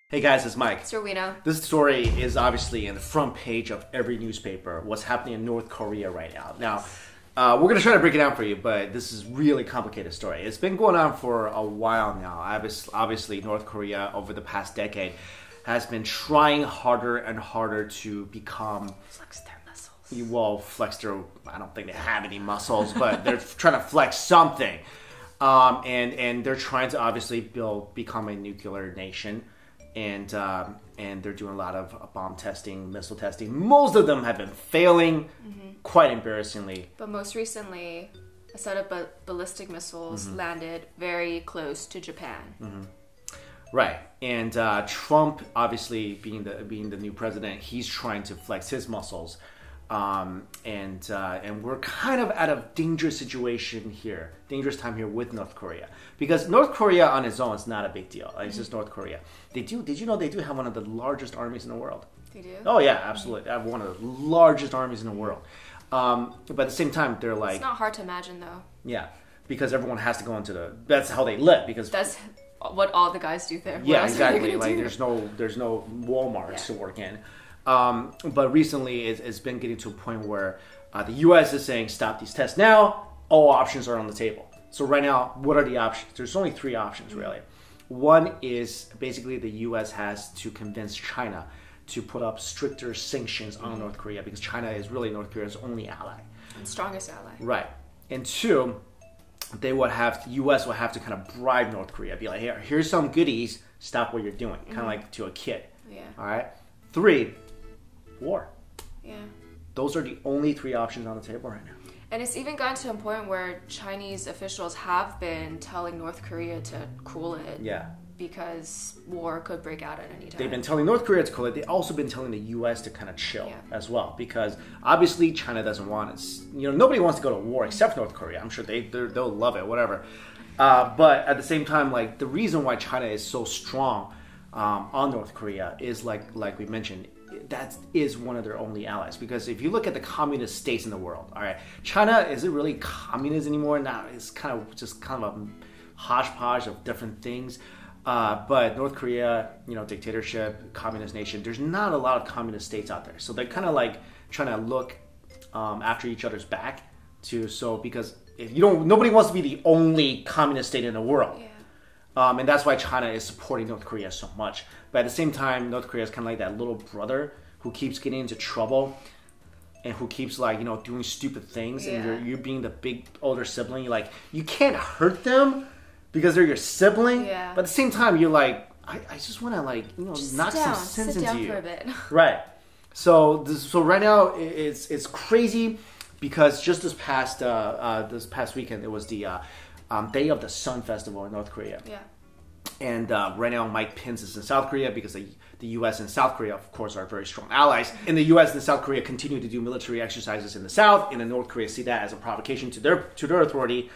Hey guys, it's Mike. It's Rowena. This story is obviously in the front page of every newspaper. What's happening in North Korea right now. Now, we're going to try to break it down for you, but this is a really complicated story. It's been going on for a while now. Obviously, North Korea over the past decade has been trying harder and harder to become... Flex their muscles. Well, flex their... I don't think they have any muscles, but they're trying to flex something. And they're trying to obviously become a nuclear nation. And they're doing a lot of bomb testing, missile testing. Most of them have been failing, quite embarrassingly. But most recently, a set of ballistic missiles landed very close to Japan. Right, and Trump, obviously being the new president, he's trying to flex his muscles, and we're kind of at a dangerous time here with North Korea, because North Korea on its own is not a big deal. It's just North Korea. Did you know they do have one of the largest armies in the world? They do? Oh yeah, absolutely. They have one of the largest armies in the world. But at the same time, they're like... It's not hard to imagine though. Yeah, because everyone has to go into that's how they live, because... That's what all the guys do there. Yeah, exactly. Like there's no Walmarts to work in. But recently, it's been getting to a point where the U.S. is saying, stop these tests now. All options are on the table. So right now, what are the options? There's only three options, really. One is basically the U.S. has to convince China to put up stricter sanctions on North Korea, because China is really North Korea's only ally. And strongest ally. Right. And two, the U.S. will have to kind of bribe North Korea. Be like, here's some goodies. Stop what you're doing. Kind of like to a kid. Yeah. All right. Three, war. Yeah. Those are the only three options on the table right now. And it's even gotten to a point where Chinese officials have been telling North Korea to cool it. Yeah. Because war could break out at any time. They've been telling North Korea to cool it. They've also been telling the U.S. to kind of chill as well. Because obviously China doesn't want it. Nobody wants to go to war except North Korea. I'm sure they'll love it, whatever. But at the same time, like the reason why China is so strong on North Korea is like we mentioned, that is one of their only allies. Because if you look at the communist states in the world, all right, China, is it really communist anymore? Now it's kind of a hodgepodge of different things. But North Korea, dictatorship, communist nation, there's not a lot of communist states out there. So they're kind of like trying to look after each other's back because if nobody wants to be the only communist state in the world. Yeah. And that's why China is supporting North Korea so much. But at the same time, North Korea is kind of like that little brother who keeps getting into trouble and who keeps doing stupid things. Yeah. And you're being the big older sibling. You're like, you can't hurt them because they're your sibling. Yeah. But at the same time, you're like, I just want to knock some sense into you. Sit down for a bit. Right. So right now it's crazy because just this past weekend it was the Day of the Sun Festival in North Korea. Yeah. And right now Mike Pence is in South Korea because the U.S. and South Korea, of course, are very strong allies. And the U.S. and South Korea continue to do military exercises in the South, and then North Korea see that as a provocation to their authority.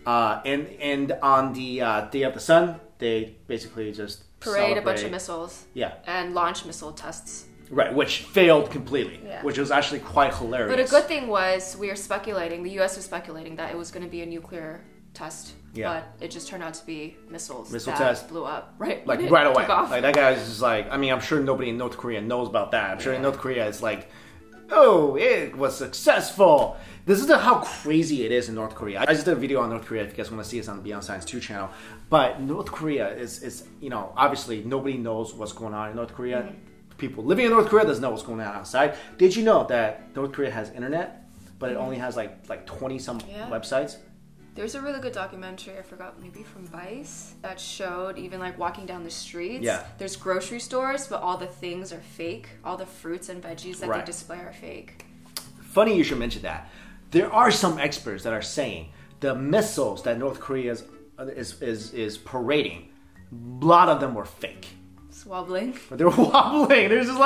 And on the Day of the Sun, they basically just parade a bunch of missiles. Yeah. And launch missile tests. Right, which failed completely, yeah. Which was actually quite hilarious. But a good thing was the U.S. was speculating that it was going to be a nuclear test. Yeah. But it just turned out to be missile test blew up right away. Like that guy is just like, I'm sure nobody in North Korea knows about that. I'm sure in North Korea it's like, oh, it was successful. This is how crazy it is in North Korea. I just did a video on North Korea if you guys want to see this on the Beyond Science 2 channel. But North Korea is obviously nobody knows what's going on in North Korea. Mm-hmm. People living in North Korea doesn't know what's going on outside. Did you know that North Korea has internet, but it only has like 20 some websites? There's a really good documentary, I forgot, maybe from Vice, that showed even walking down the streets. Yeah. There's grocery stores, but all the things are fake. All the fruits and veggies that they display are fake. Funny you should mention that. There are some experts that are saying the missiles that North Korea is parading, a lot of them were fake. It's wobbling. But they're wobbling. They're just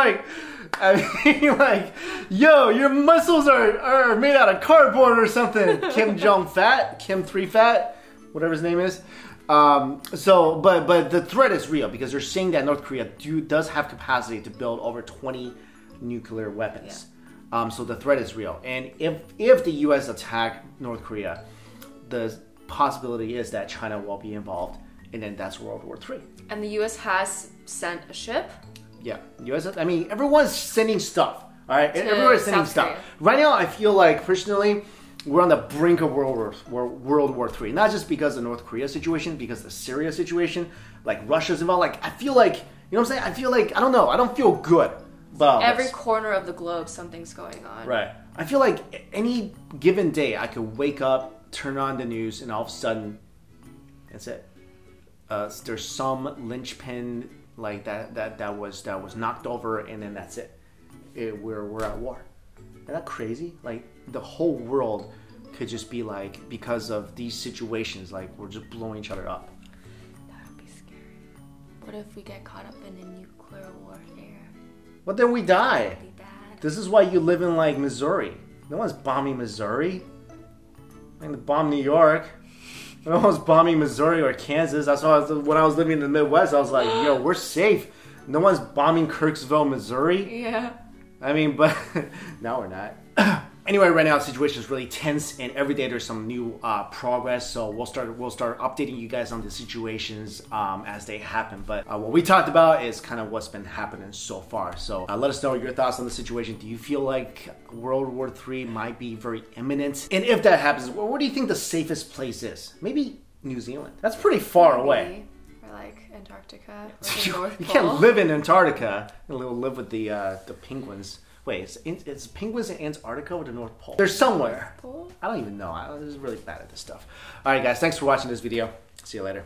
yo, your muscles are made out of cardboard or something. Kim 3 Fat, whatever his name is. But the threat is real because they're saying that North Korea does have capacity to build over 20 nuclear weapons. Yeah. So the threat is real. And if the U.S. attack North Korea, the possibility is that China will be involved and then that's World War III. And the U.S. has sent a ship. Yeah, U.S. I mean, everyone's sending stuff. All right, everyone's sending South stuff. Korea. Right now, I feel like personally, we're on the brink of World War III. Not just because of the North Korea situation, because of the Syria situation. Like Russia's involved. Like I feel like, you know what I'm saying? I feel like I don't know. I don't feel good about Every this. corner of the globe, something's going on. Right. I feel like any given day, I could wake up, turn on the news, and all of a sudden, that's it. There's some linchpin like that was knocked over, and then that's it. We're at war. Isn't that crazy? Like the whole world could just be like, because of these situations, like we're just blowing each other up. That would be scary. What if we get caught up in a nuclear warfare? Well, then we die. That'd be bad. This is why you live in like Missouri. No one's bombing Missouri. I mean, bomb New York. No one's bombing Missouri or Kansas. That's why when I was living in the Midwest, I was like, yo, we're safe. No one's bombing Kirksville, Missouri. Yeah. I mean, but now we're not. Anyway, right now the situation is really tense, and every day there's some new progress. So we'll start updating you guys on the situations as they happen. But what we talked about is kind of what's been happening so far. So let us know your thoughts on the situation. Do you feel like World War III might be very imminent? And if that happens, where do you think the safest place is? Maybe New Zealand. That's pretty far away. Or like Antarctica. Or the North You Pole. can't live in Antarctica. You'll live with the penguins. Wait, it's penguins in Antarctica or the North Pole? They're somewhere. Pole? I don't even know. I'm just really bad at this stuff. All right, guys. Thanks for watching this video. See you later.